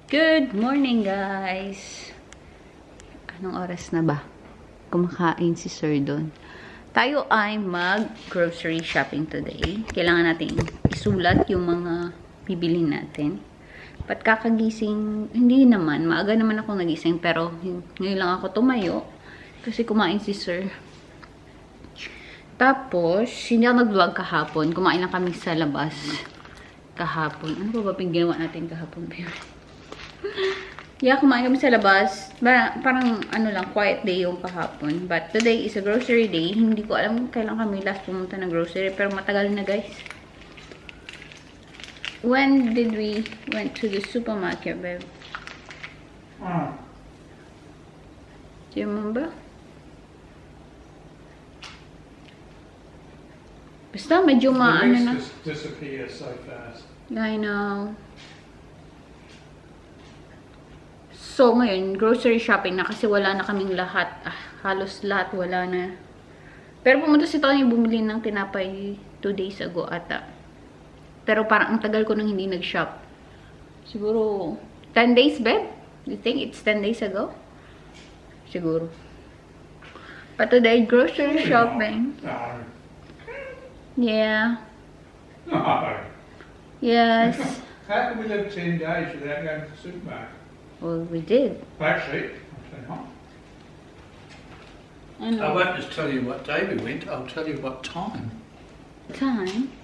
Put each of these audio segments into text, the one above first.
Good morning, guys! Anong oras na ba? Kumakain si Sir doon. Tayo ay mag-grocery shopping today. Kailangan natin isulat yung mga bibili natin. Ba't kakagising? Hindi naman. Maaga naman ako nagising. Pero ngayon lang ako tumayo. Kasi kumain si Sir. Tapos, hindi ako nag-vlog kahapon. Kumain lang kami sa labas. Kahapon. Ano ba ginawa natin kahapon? Yeah, kumain kami sa labas. Parang ano lang, quiet day yung kahapon. But today is a grocery day. Hindi ko alam kailan kami last pumunta ng grocery. Pero matagal na, guys. When did we went to the supermarket, babe? Do you remember? Basta medyo maano na. Disappear so fast. I know. So, ngayon, grocery shopping na kasi wala na kaming lahat. Halos lahat wala na. Pero pumunta si Tony bumili ng tinapay 2 days ago ata. Pero parang ang tagal ko nang hindi nag-shop. Siguro 10 days, babe? You think it's 10 days ago? Siguro. But today, grocery shopping. No. Yeah. No. Yes. How can we live 10 days without going to the supermarket? Well, we did. Actually, I'll tell you what. I I know. won't just tell you what day we went, I'll tell you what time. Time?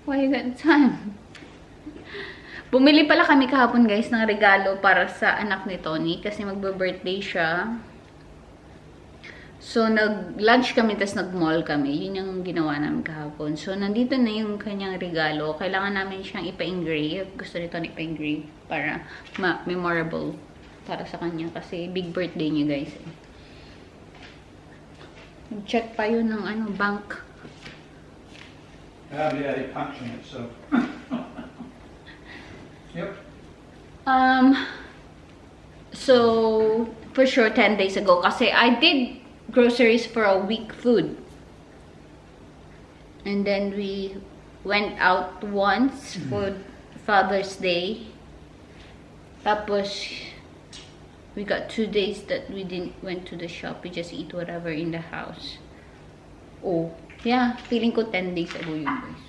Why you got time? Bumili pala kami kahapon, guys, ng regalo para sa anak ni Tony kasi magbe-birthday siya. So, nag-lunch kami, tas nag-mall kami. Yun yung ginawa namin kahapon. So, nandito na yung kanyang regalo. Kailangan namin siyang ipa-engrave. Gusto nito na ipa-engrave para memorable para sa kanya. Kasi big birthday niya, guys. Check pa yun ng bank. Yeah, they're punching itself. Yep. So, for sure, 10 days ago. Kasi I did groceries for a week food. And then we went out once for Father's Day. Tapos, we got 2 days that we didn't went to the shop. We just eat whatever in the house. Oh, yeah. Feeling ko 10 days ago yun, guys.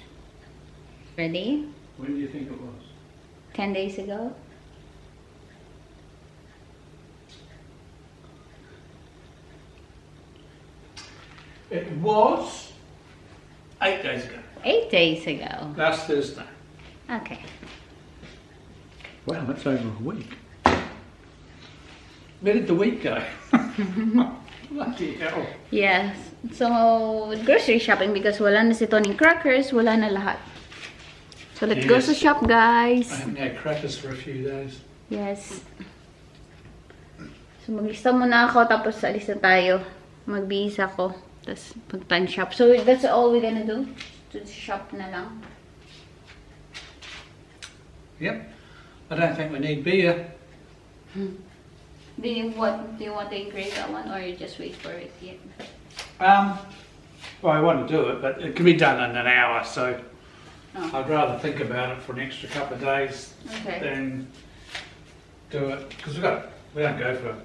Ready? When do you think it was? 10 days ago? It was 8 days ago. 8 days ago. Last Thursday. Okay. Wow, that's over a week. Where did the week go? Bloody hell. Yes. So, grocery shopping because wala na si Tony crackers, wala na lahat. So, let's go Yes. sa shop, guys. I haven't had crackers for a few days. Yes. So, maglista muna ako, tapos alis na tayo. Magbihis ako, tapos punta shop. So, that's all we're gonna do. To shop na lang. Yep. I don't think we need beer. Do you want to engrave that one, or you just wait for it yet? Well, I want to do it, but it can be done in an hour, so Oh. I'd rather think about it for an extra couple of days Okay. than do it, because we don't go for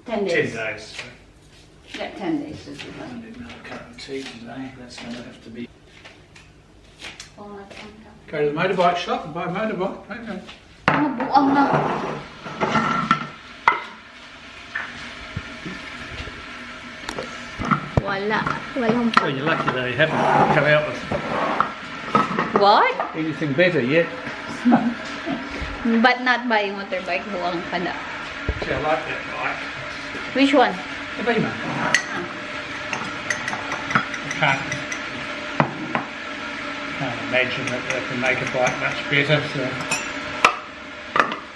10 10 days. days. So. You got 10 days to do I that. need another cup of tea today. That's going to have to be. Oh, that's on top. Go to the motorbike shop and buy a motorbike. Okay. Ah, buang na. Wala. Walang Well, you're lucky they haven't come out with What? anything better yet. But not buying motorbike, buwang pala. See, I like that bike. Which one? The Beamer. I can't imagine that they can make a bike much better, so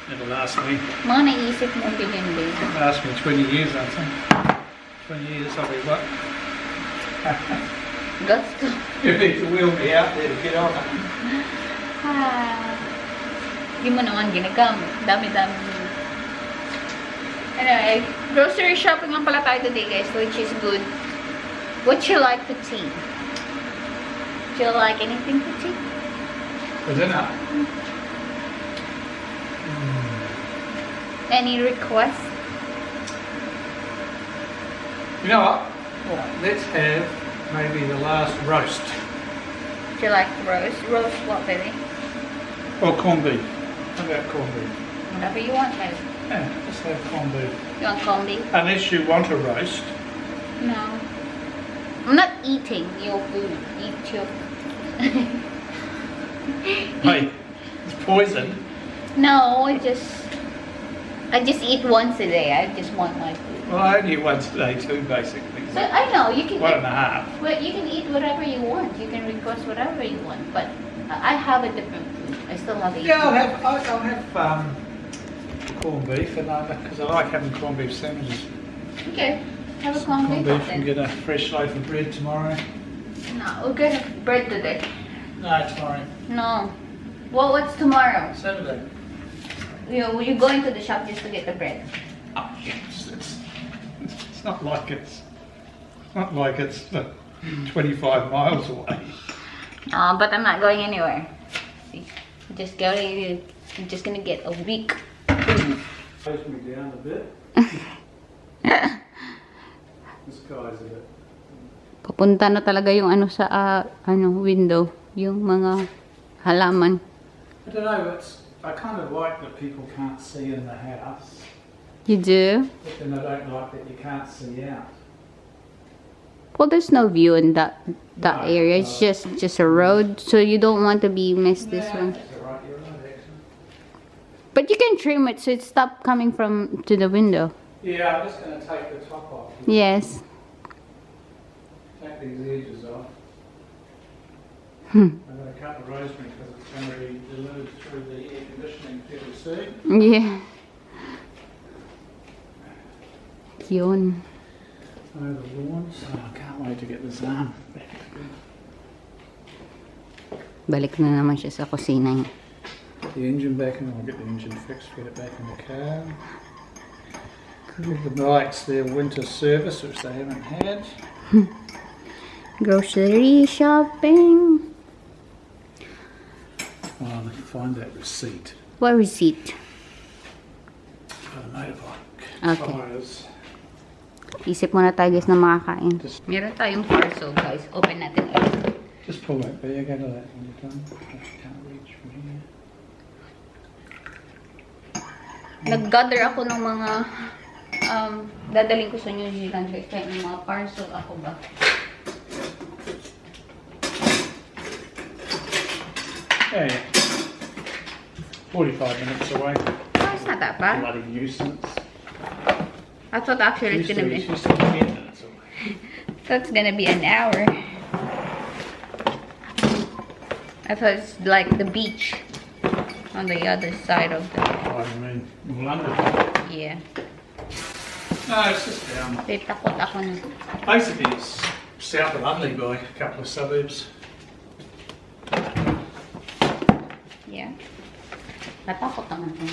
it'll last me Mga naisip mo ganyan din. 20 years, I think. 20 years I'll be what? Gusto. You need to wheel me out there to get on it. Hindi mo naman ginagamit. Dami-dami. Anyway, grocery shopping lang pala tayo today, guys, which is good. What you like for tea? Do you like anything for tea? For dinner? Any requests? You know what? Let's have maybe the last roast. Do you like roast? Roast what, baby? Or corned beef. How about corned beef? Whatever you want, baby. Yeah, let's have corned beef. You want corned beef? Unless you want a roast. No. I'm not eating your food. Eat your Hey, it's poison. No, I just eat once a day. I just want my food. Well, I only eat once a day too, basically. So I know you can. One and a half. Well, you can eat whatever you want. You can request whatever you want. But I have a different food. I still have a. Yeah, I'll have corned beef, and because I like having corned beef sandwiches. Okay. Have a corned Corned beef beef and then. get a fresh loaf of bread tomorrow. No, we're gonna have bread today. No, tomorrow. No. Well, what's tomorrow? Saturday. You're going to the shop just to get the bread. Oh, yes, it's not like it's 25 miles away. But I'm not going anywhere. See, I'm just gonna get a week. Close me down a bit. This guy's a bit. Papunta na talaga yung ano sa window, yung mga halaman. I don't know, I kind of like that people can't see in the house, You do? but then I don't like that you can't see out. Well, there's no view in that No, area. It's no. just a road, so you don't want to be missed this Yeah, one. that's all right, you're right, actually. But you can trim it so it stops coming from to the window. Yeah, I'm just going to take the top off. Yes. Take these edges off. Hmm. I'm going to cut the rosemary because it's going to be diluted through the air conditioning fairly soon. Yeah. Yun. Oh, the lawns. Oh, I can't wait to get this arm back. Balik na naman siya sa kusina niya. Get the engine back in, I'll get the engine fixed, get it back in the car. Give the bikes their winter service, which they haven't had. Grocery shopping. Oh, I can find that receipt. What receipt? For the motorbike. Okay. Tyres. Isip muna tayo guys na makakain. Just- Meron tayong parcel guys. Open natin ulit. Just pull that bag out of that when you're done. I can't reach from here. Nag-gather ako ng mga dadaling ko sa New Zealand guys. Kaya ng mga parcel ako ba. Yeah, yeah. 45 minutes away. Oh, it's not that bad. Bloody nuisance. I thought actually it's Used to gonna be- be. used to be 10 minutes away. So it's gonna be an hour. I thought it's like the beach on the other side of the. Oh, I mean, London. Yeah. No, it's just down. Wait, takot ako na. Basically, it's south of Unley by a couple of suburbs. Yeah. Natakot naman ako.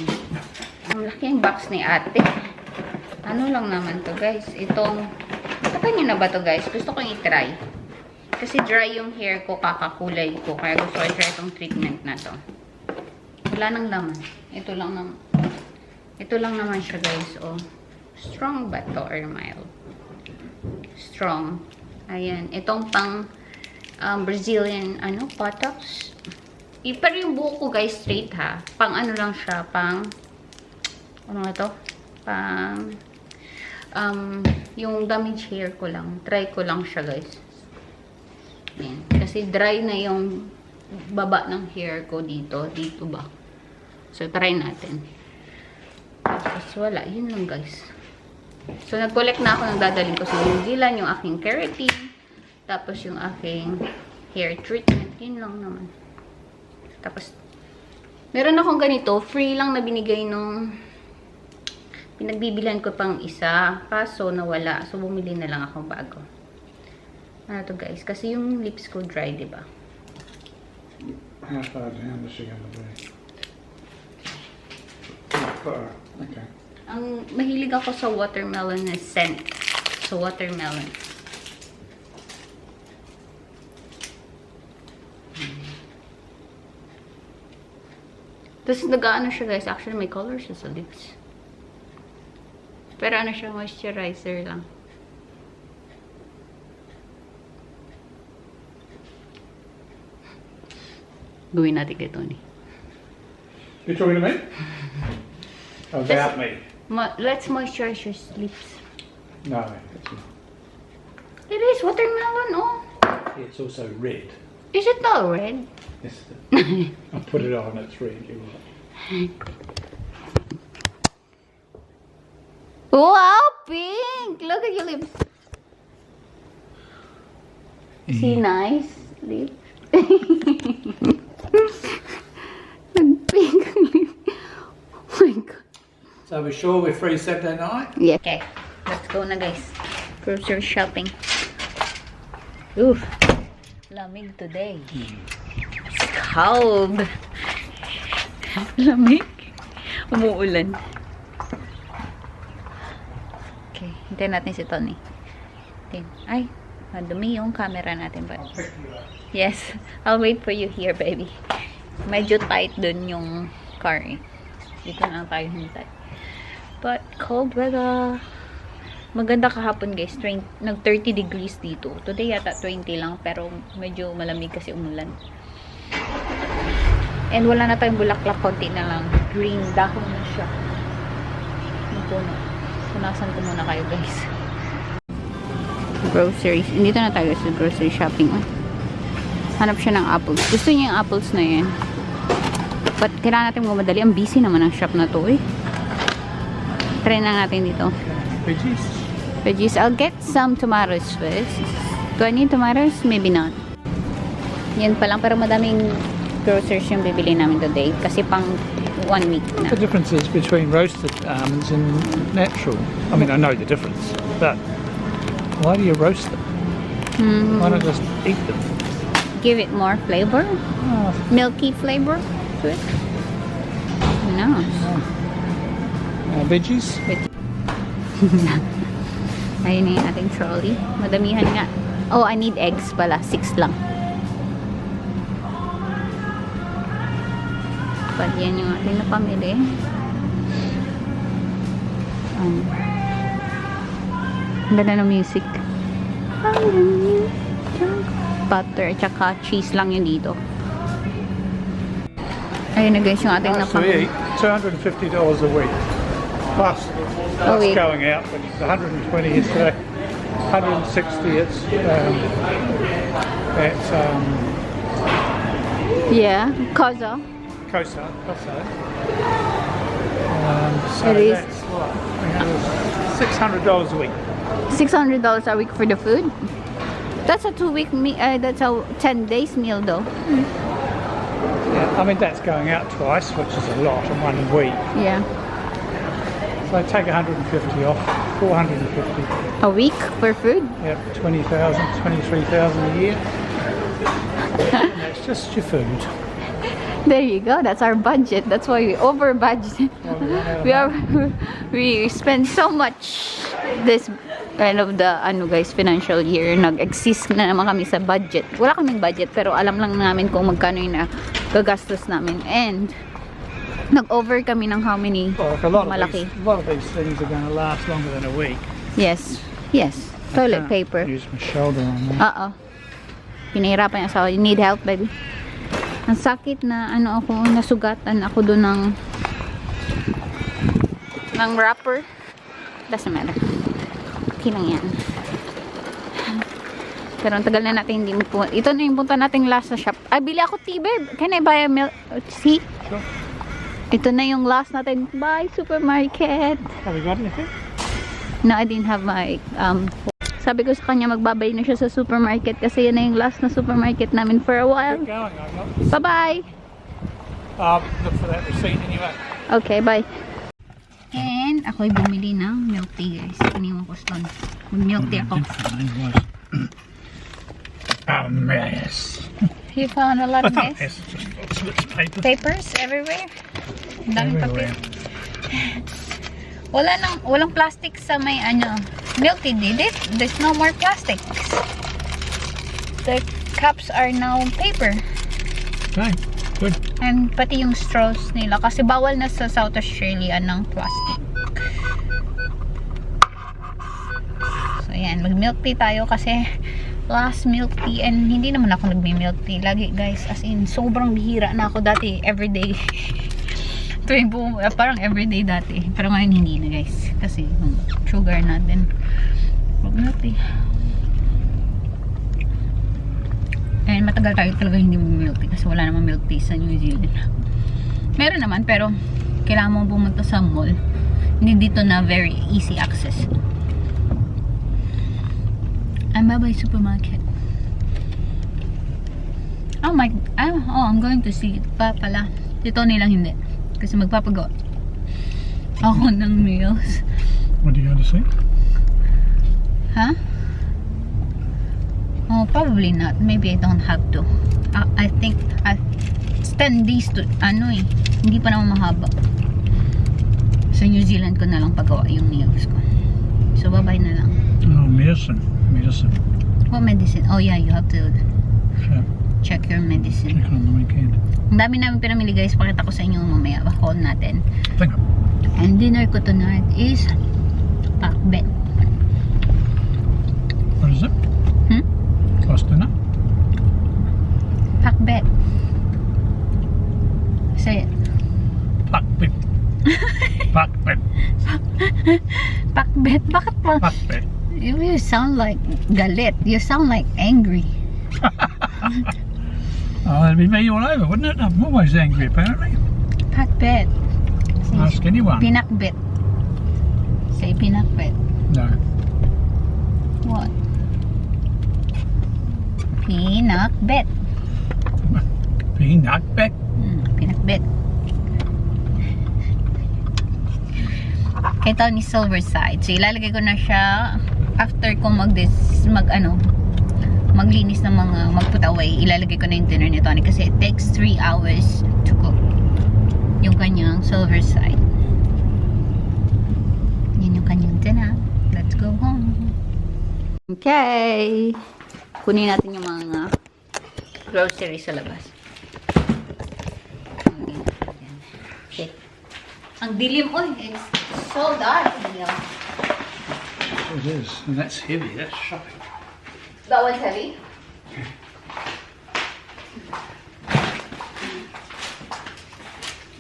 Ang laki ang box ni ate. Ano lang naman to guys. Itong, kata nyo na ba to guys? Gusto kong i-try. Kasi dry yung hair ko, kakakulay ko. Kaya gusto ko i-try itong treatment na to. Wala nang laman. Ito lang naman siya guys. Oh. Strong ba to or mild? Strong. Ayan. Itong pang Brazilian Botox. Pero yung buhok ko guys straight ha. Pang ano lang siya. Pang ano nga to? Pang yung damage hair ko lang. Try ko lang siya guys. Ayan. Kasi dry na yung baba ng hair ko dito. Dito ba? So try natin. Tapos wala. Yun lang guys. So nag-collect na ako ng dadaling ko sa New Zealand. Yung aking keratin. Tapos yung aking hair treatment. Yun lang naman. Tapos meron akong ganito. Free lang na binigay nung pinagbibilan ko pang isa. Kaso nawala. So bumili na lang akong bago. Ano to guys? Kasi yung lips ko dry, diba? How far down is she going to be? Not far. Okay. Ang mahilig ako sa watermelon na scent. So watermelon. Tapos nag-ano siya guys. Actually may color siya sa lips. Pero ano siya, moisturizer lang. Gawin natin kay Tony. You talking to me? About me? Let's moisturize your lips. No, it's not. It is watermelon, oh. It's also red. Is it not red? Yes, I put it on, it's red. You're right. Wow, pink! Look at your lips. See, nice lips. Nag-pink ang lips. Oh my God. So we're sure we're free Saturday night? Yeah. Okay, let's go na guys. Grocery shopping. Oof. Lamig today. It's cold. Lamig. Umuulan. Okay, hintayin natin si Tony. Ay, madumi yung camera natin ba? Yes, I'll wait for you here, baby. Medyo tight dun yung car eh. Dito na lang tayo hintay. But, cold weather. Maganda kahapon guys. Nag 30 degrees dito. Today yata 20 lang. Pero medyo malamig kasi umulan. And wala na tayong bulaklak. Konti na lang. Green. Dahon na siya. Yung puno. Punasan ko muna kayo guys. Groceries. Dito na tayo sa grocery shopping. Hanap siya ng apples. Gusto niya yung apples na yan. But kailangan natin mamadali. Ang busy naman ang shop na to eh. Try na natin dito. Veggies? Veggies. I'll get some tomatoes first. Do I need tomatoes? Maybe not. Yan pa lang. Pero madaming groceries yung bibili namin today. Kasi pang 1 week na. The difference is between roasted almonds and natural. I mean, I know the difference, but why do you roast them? Why not just eat them? Give it more flavor. Oh, Milky flavor to it. Who knows? veggies? Ayun na yung ating trolley. Madamihan nga. Oh, I need eggs pala. 6 lang. But yan yung ating napamili. Ang ganda ng music. Butter, tsaka cheese lang yun dito. Ayun na guys yung ating Nice to napamili. eat. $250 a week. Plus, A week. going out, but it's 120 yesterday. 160 Yeah, Koza. Kosa. So It is. that's what? $600 a week. $600 a week for the food. That's a 2-week meal. That's a 10 days meal though. Yeah, I mean, that's going out twice, which is a lot in 1 week. Yeah. So take 150 off, 450. A week for food? Yep, 20,000, 23,000 a year. And that's just your food. There you go. That's our budget. That's why we over budget. Well, We spend so much this kind of the guys financial year. Nag-exist na naman kami sa budget. Wala kaming budget pero alam lang namin kung magkano yung gagastos namin. And nag-over kami ng how many Well, a lot malaki. of these things are going to last longer than a week. Yes. Yes. Toilet Can't paper. Use my shoulder on that. Pinahirapan niya sa you need help, baby. Ang sakit na nasugatan ako doon ng wrapper. Doesn't matter. Okay lang yan. Pero ang tagal na natin hindi mo. Ito na yung punta nating last na shop. Bili ako tea, babe. Can I buy a milk? See? Sure. Ito na yung last natin. Bye, supermarket. Have we got anything? No, I didn't have my sabi ko sa kanya magbabay na siya sa supermarket kasi yan na yung last na supermarket namin for a while. Keep going. I'm not. Bye-bye! Look for that receipt anyway. Okay, bye. And ako'y bumili ng milk tea, guys. Iniwan ko stone. Mag-milk tea ako. Yes. You found a lot of Yes, this? just paper. Papers everywhere? Ang daming papel. Everywhere. Walang plastic sa may milk tea, did it? There's no more plastics. The cups are now paper. Okay, good. And pati yung straws nila kasi bawal na sa South Australia ng plastic. Ayan, mag-milk tea tayo kasi last milk tea, and hindi naman ako nagmi-milk tea lagi guys, as in sobrang bihira na ako dati, everyday. Parang everyday dati, pero ngayon hindi na guys kasi yung sugar natin. Mag-milk tea. And matagal tayo talaga hindi mag-milk tea kasi wala namang milk tea sa New Zealand. Meron naman pero kailangan mo pumunta sa mall. Hindi dito na very easy access. I'm by supermarket. I'm going to see pa pala. Dito nilang hindi. Kasi magpapagawa ako ng meals. What do you want to see? Huh? Oh, probably not. Maybe I don't have to. I think it's 10 days to, hindi pa naman mahaba. Sa New Zealand ko na lang pagawa yung nails ko. So, bye-bye na lang. Oh, medicine. What medicine? Oh yeah, you have to Yeah, check your medicine. check it on the weekend. Ang dami namin pinamili guys. Pakita ko sa inyo mamaya. Haul natin. Think of And dinner ko tonight is pakbet. what is it? Close dinner? Pakbet. Say it. Pakbet. Pakbet. Pakbet? Bakit pa? Pakbet. You sound like galit. You sound like angry. Oh, that'd be me all over, wouldn't it? I'm always angry, apparently. Pakbet. Ask anyone. Pinakbet. Say pinakbet. No. What? Pinakbet. Pinakbet. Pinakbet. Ito ni Silverside. So, ilalagay ko na siya after ko maglinis ng mga mag-put away. Ilalagay ko na yung dinner ni Tony kasi it takes 3 hours to cook. Yung kanyang Silverside. Yan yung kanyang dinner. Let's go home. Okay. Kunin natin yung mga groceries sa labas. Okay. Ang dilim, it's so dark in here. It is, and that's heavy. That's shopping. That one's heavy.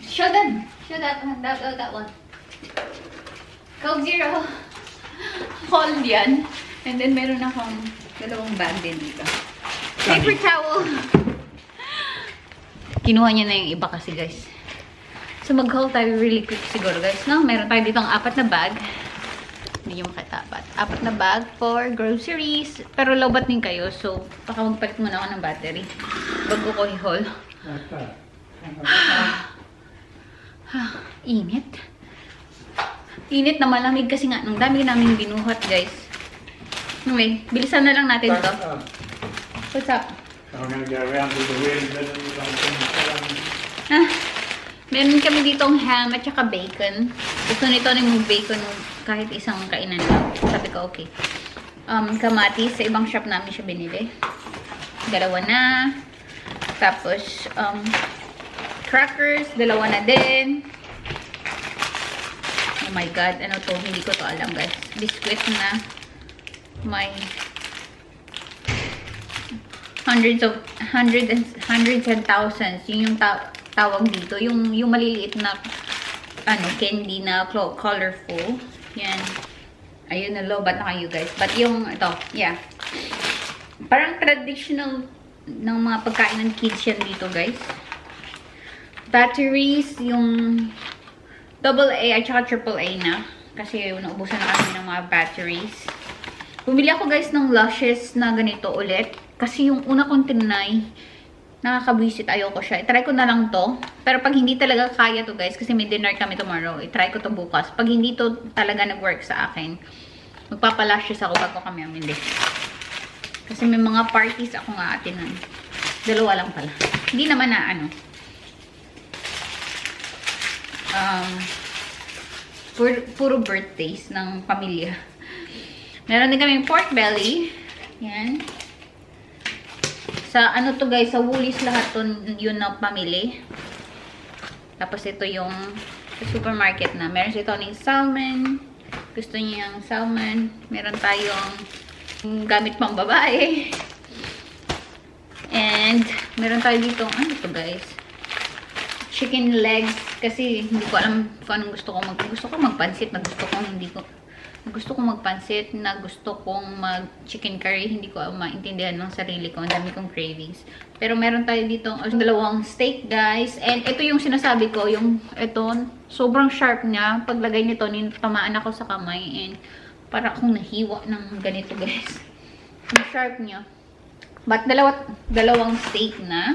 Show them. Show that one. That one. Coke Zero. Hold yan. And then meron akong dalawang bag din dito. Paper towel. Kinuha niya na yung iba kasi guys. So mag-haul tayo really quick siguro guys. No? Meron tayo dito ang 4 na bag. Hindi nyo makatapat. 4 na bag for groceries. Pero lobat din kayo. So baka magpalit muna ako ng battery. Bago ko i-haul. Init. Init na malamig kasi nga. Nung dami namin binuhat guys. Anyway, bilisan na lang natin to. What's up? I'm going to go around with the wedding Meron kami ditong ham at saka bacon. Gusto nito na yung bacon kahit isang kainan lang. Sabi ko okay. Kamatis, sa ibang shop namin siya binili. 2 na. Tapos, crackers, 2 na din. Oh my god, ano to? Hindi ko to alam guys. Biscuit na may hundreds and thousands. Yun yung tawag dito. Yung maliliit na candy na colorful. Yan. Ayun na lobat na kayo guys. But yung ito, yeah. Parang traditional ng mga pagkain ng kids yan dito guys. Batteries, yung AA at saka AAA na. Kasi naubusan na kami ng mga batteries. Bumili ako guys ng lushes na ganito ulit. Kasi yung una kong tinry, nakakabwisit, ayoko siya. I-try ko na lang to. Pero pag hindi talaga kaya to guys, kasi may dinner kami tomorrow, i-try ko to bukas. Pag hindi to talaga nag-work sa akin, magpapalashes ako bago kami amili. Kasi may mga parties ako nga atinan. 2 lang pala. Hindi naman na puro birthdays ng pamilya. Meron din kami pork belly. Yan. Sa to guys, sa Woolies lahat to, yun na pamili. Tapos ito yung sa supermarket na. Meron ito ng salmon. Gusto niya yung salmon. Meron tayong gamit pang babae. And meron tayo dito, ano to guys? Chicken legs. Kasi hindi ko alam kung anong gusto ko. Gusto ko magpansit na gusto ko, hindi ko. Gusto kong magpansit na gusto kong mag-chicken curry. Hindi ko maintindihan ng sarili ko. Ang dami kong cravings. Pero meron tayo dito dalawang steak, guys. And ito yung sinasabi ko. Yung ito, sobrang sharp niya. Paglagay nito, tamaan ako sa kamay. And para akong nahiwa ng ganito, guys. Ang sharp niya. But dalawang steak na.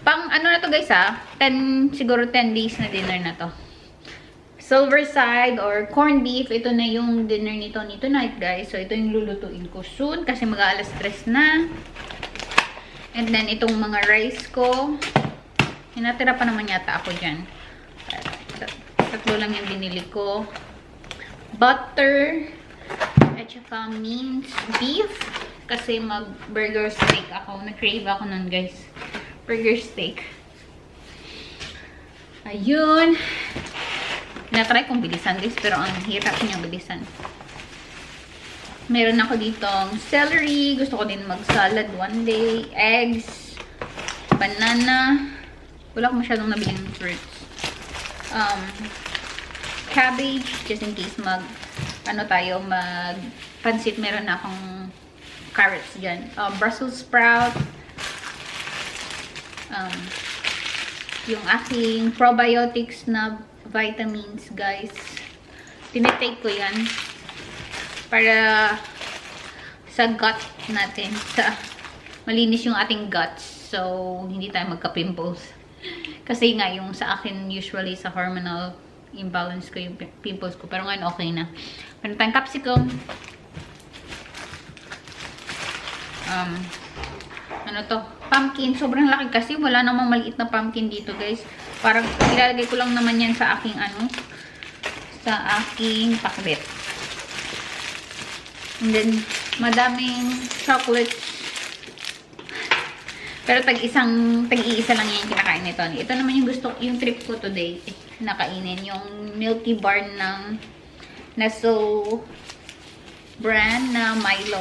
Pang ano na to, guys, ha? Siguro 10 days na dinner na to. Silver side or corned beef. Ito na yung dinner nito tonight, guys. So, ito yung lulutuin ko soon kasi mag-aalas 3 na. And then, itong mga rice ko. Hinatira pa naman yata ako dyan. Tatlo lang yung binili ko. Butter. At saka minced beef. Kasi mag-burger steak ako. Nag-crave ako nun, guys. Burger steak. Ayun. Na-try kong bilisan guys, pero ang hirap niyang bilisan. Meron ako ditong celery. Gusto ko din mag-salad one day. Eggs. Banana. Wala ko masyadong nabiling fruits. Cabbage. Just in case mag-pansit. Meron na akong carrots dyan. Brussels sprout. Yung aking probiotics na vitamins, guys. Tinitake ko yan para sa gut natin. Malinis yung ating guts. So, hindi tayo magka-pimples. Kasi nga, yung sa akin, usually sa hormonal imbalance ko yung pimples ko. Pero ngayon, okay na. Meron tayong capsicum. Ano to? Pumpkin. Sobrang laki kasi. Wala namang maliit na pumpkin dito, guys. Parang ilalagay ko lang naman yan sa aking sa aking pakbet. And then, madaming chocolate. Pero tag-iisa lang yan kinakain nito. Ito naman yung trip ko today. Nakainin yung Milky Bar ng Nestle brand na Milo.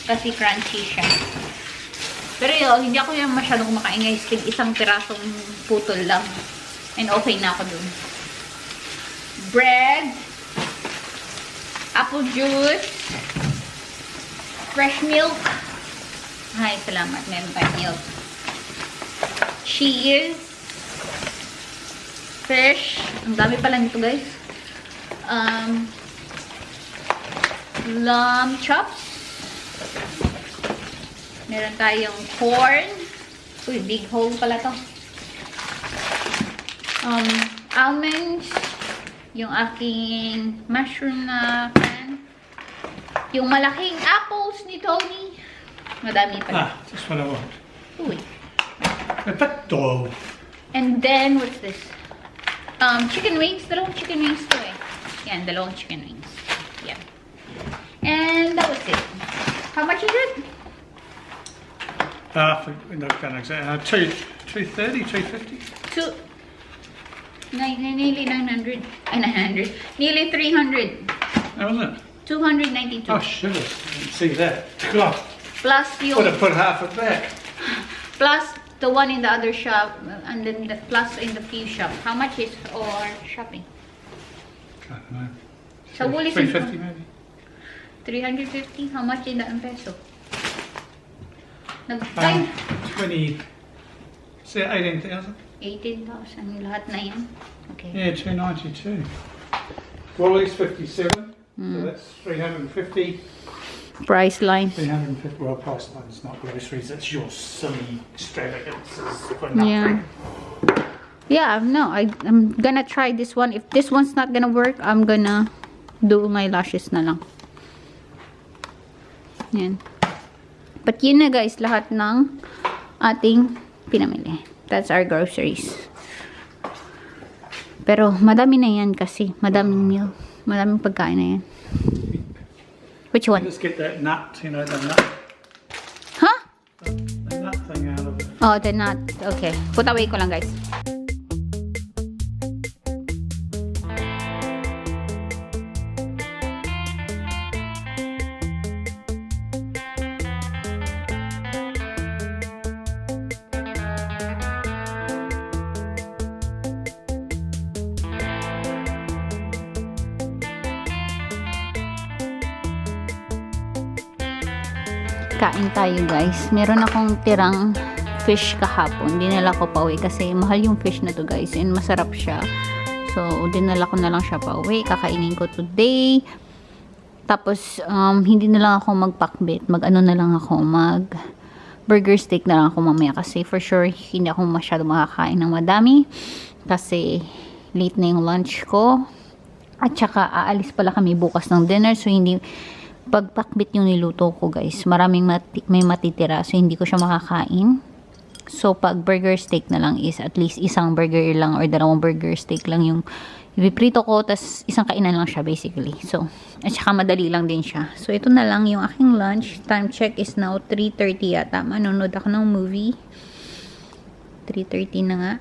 Kasi crunchy siya. Pero yun, hindi ako yung masyadong kumakain guys. Isang pirasong putol lang. And okay na ako dun. Bread. Apple juice. Fresh milk. Ay, salamat. Meron tayong milk. Cheese. Fish. Ang dami pala nito guys. Lamb chops. Meron tayong corn. Uy, big hole pala to. Almonds. Yung aking mushroom na pan. Yung malaking apples ni Tony. Madami pala. Just what I want. Uy. Perfecto. And then, what's this? Chicken wings. Dalawang chicken wings to eh. Yan, dalawang chicken wings. Yan. And that was it. How much is it? $2.30, $2.50. Nearly 900. Ay, 900. Nearly 300. How was it? 292. Oh, sugar. I didn't see that. God, Plus yung... would have put half of that. Plus the one in the other shop. And then the plus in the few shop. How much is our shopping? I don't know. So, Woolies 350 maybe. 350? How much in the peso? 20, say 18,000? 18,000 yung lahat na yan. Okay. Yeah, 292. Woolies 57, so that's 350. Price line. 350, well, price line's not groceries, that's your silly extravagances for nothing. Yeah, no, I'm gonna try this one. If this one's not gonna work, I'm gonna do my lashes na lang. Yan. But yun na guys, lahat ng ating pinamili. That's our groceries. Pero madami na yan kasi. Madaming meal. Madaming pagkain na yan. Which one? Just get that nut, you know, the nut. Huh? The nut thing out of it. Oh, the nut. Okay. Put away ko lang guys. kain tayo guys. Meron akong tirang fish kahapon. Dinala ko pa uwi kasi mahal yung fish na to guys. And masarap siya. So, dinala ko na lang siya pa uwi. Kakainin ko today. Tapos, hindi na lang ako magpakbit. Mag-ano na lang ako. Burger steak na lang ako mamaya. Kasi for sure, hindi ako masyado makakain ng madami. Kasi, late na yung lunch ko. At saka, aalis pala kami bukas ng dinner. So, hindi pagpakbit yung niluto ko guys. Maraming may matitira. So, hindi ko siya makakain. So, pag burger steak na lang is at least isang burger lang or dalawang burger steak lang yung ipiprito ko. Tas, isang kainan lang siya basically. So, at saka madali lang din siya. So, ito na lang yung aking lunch. Time check is now 3:30 yata. Manonood ako ng movie. 3:30 na nga.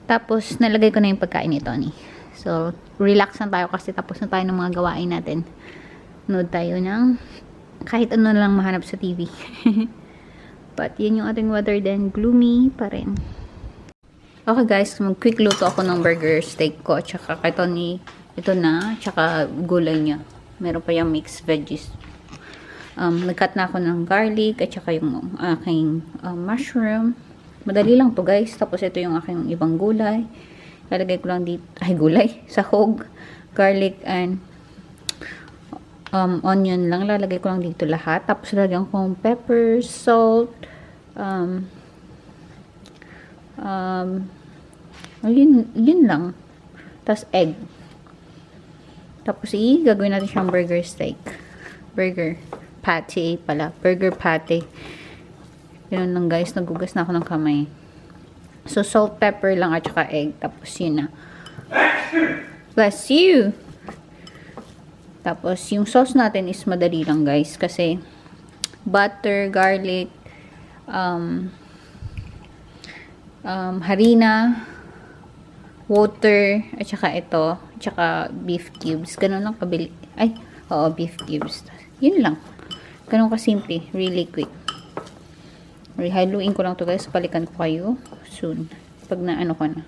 Tapos, nalagay ko na yung pagkain ni Tony. So, relax na tayo kasi tapos na tayo ng mga gawain natin. Nood tayo ng kahit ano na lang mahanap sa TV. But, yun yung ating weather then gloomy pa rin. Okay guys, mag-quick luto ako ng burger steak ko. Tsaka kay Tony, ito na. Tsaka gulay niya. Meron pa yung mixed veggies. Nag-cut na ako ng garlic at tsaka yung aking mushroom. Madali lang to guys. Tapos ito yung aking ibang gulay. Lalagay ko lang dito. Ay, gulay. Sahog, garlic, and onion lang. Lalagay ko lang dito lahat. Tapos lalagyan ko pepper, salt, yun lang. Tapos egg. Tapos gagawin natin siyang burger steak. Burger patty pala. Burger patty. Yun lang guys. Nagugas na ako ng kamay. So, salt, pepper lang at saka egg. Tapos yun na. Bless you! Tapos, yung sauce natin is madali lang guys. Kasi, butter, garlic, harina, water, at saka ito, at saka beef cubes. Ganun lang kabili. Ay, oo, beef cubes. Yun lang. Ganun kasimple. Really quick. Haluin ko lang to guys. Balikan ko kayo soon. Pag naano ko na.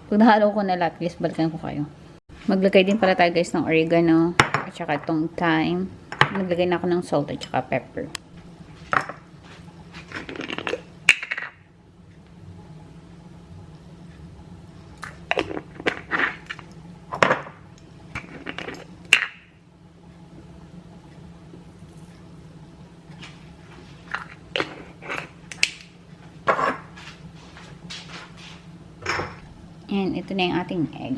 Pag nahalo ko na lahat guys, balikan ko kayo. Maglagay din pala tayo guys ng oregano at saka itong thyme. Naglagay na ako ng salt at saka pepper. And ito na yung ating egg.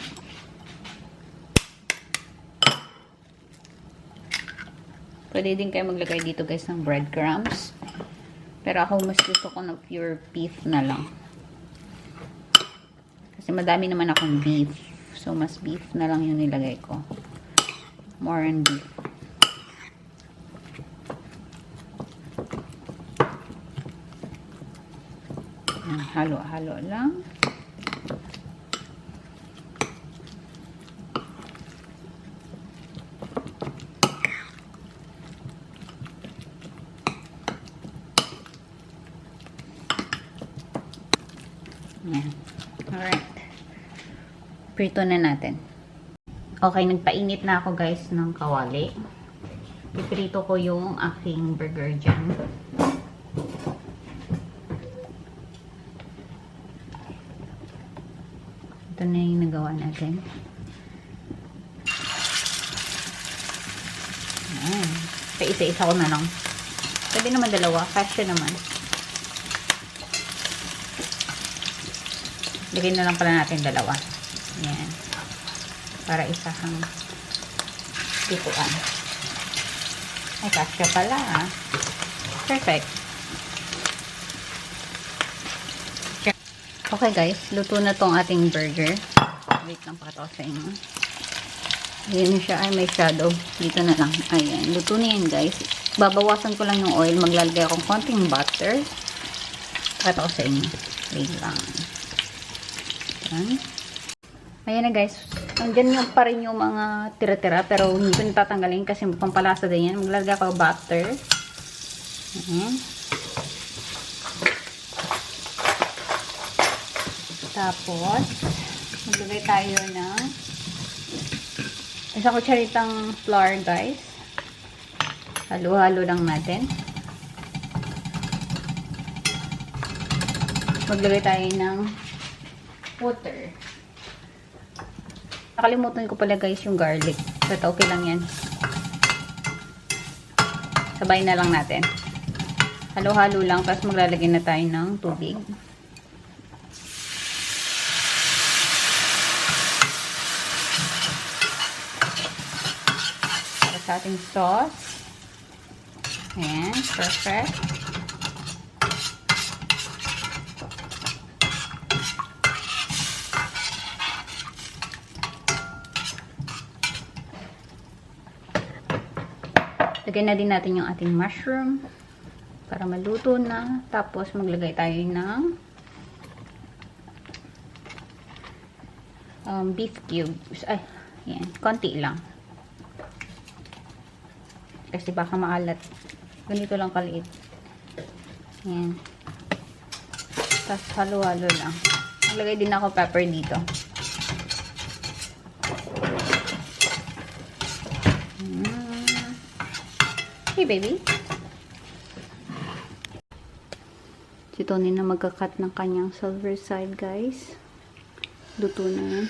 Pwede din kayo maglagay dito guys ng breadcrumbs. Pero ako mas gusto ko ng pure beef na lang. Kasi madami naman akong beef. So mas beef na lang yung nilagay ko. More on beef. Halo-halo lang. Yan. Alright. Prito na natin. Okay, nagpainit na ako guys ng kawali. Piprito ko yung aking burger dyan. Ito na yung nagawa natin. Ayan. Isa-isa ko na lang. Pwede naman dalawa. Kasya naman. Lagyan na lang pala natin dalawa. Ayan. Para isa kang tipuan. Ay, kasya pala. Perfect. Okay guys, luto na tong ating burger. Wait lang pakita ko sa inyo. Ayan na siya. Ay, may shadow. Dito na lang. Ayan. Luto na yan guys. Babawasan ko lang yung oil. Maglalagay akong konting butter. Pakita ko sa inyo. Wait lang. Ayan na guys. Andyan yung pa rin yung mga tira-tira. Pero hindi ko natatanggalin kasi pampalasa din yan. Maglalagay ako butter. Ayan. Tapos, maglagay tayo ng isang kutsaritang flour guys. Halo-halo lang natin. Maglagay tayo ng water. Nakalimutan ko pala guys yung garlic. But okay lang yan. Sabay na lang natin. Halo-halo lang. Tapos maglalagay na tayo ng tubig. Para sa ating sauce. Ayan. Perfect. Lagyan na din natin yung ating mushroom para maluto na. Tapos maglagay tayo ng beef cubes. Ay, yan. Konti lang. Kasi baka maalat. Ganito lang kaliit. Yan. Tapos halo-halo lang. Maglagay din ako pepper dito. Hey, baby. Si Tony na magkakat ng kanyang silver side, guys. Luto na yan.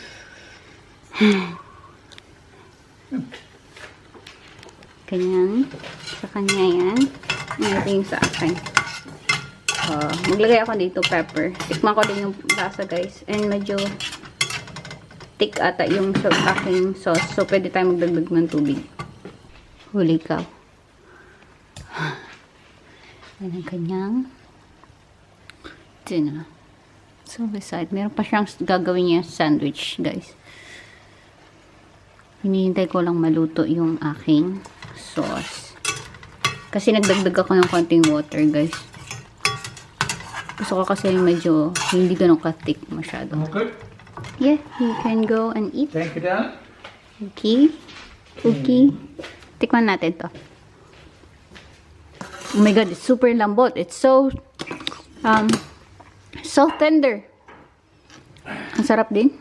Ganyan. Sa kanya yan. Ito yung sa akin. Maglagay ako dito pepper. Tikman ko din yung lasa, guys. And medyo thick ata yung aking sauce. So, pwede tayo magdagdag ng tubig. Huli ka. Yan ang kanyang dinner. So, beside, meron pa siyang gagawin niya sandwich, guys. Hinihintay ko lang maluto yung aking sauce. Kasi nagdagdag ako ng konting water, guys. Gusto ko kasi medyo hindi ganun ka-thick masyado. Good. Yeah, you can go and eat. Thank you, darling. Okay. Okay. Tikman natin to. Oh my god, it's super lambot. It's so so tender. Ang sarap din.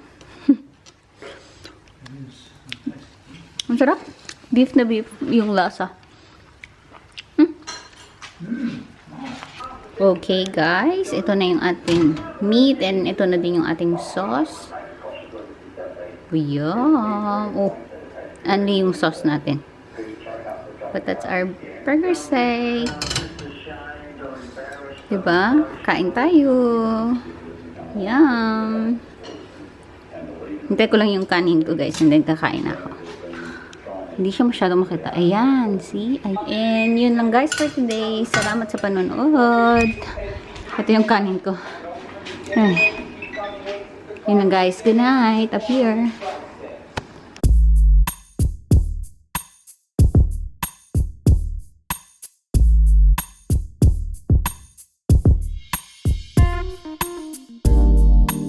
Ang sarap. Beef na beef yung lasa. Okay, guys. Ito na yung ating meat and ito na din yung ating sauce. Yum. Oh, ano yung sauce natin? But that's our burger steak. Diba? Kain tayo. Yum. Hintay ko lang yung kanin ko, guys. And then kakain ako. Hindi siya masyado makita. Ayan. See? And yun lang, guys, for today. Salamat sa panonood. Ito yung kanin ko. Ay. Yun lang, guys. Good night. Up here.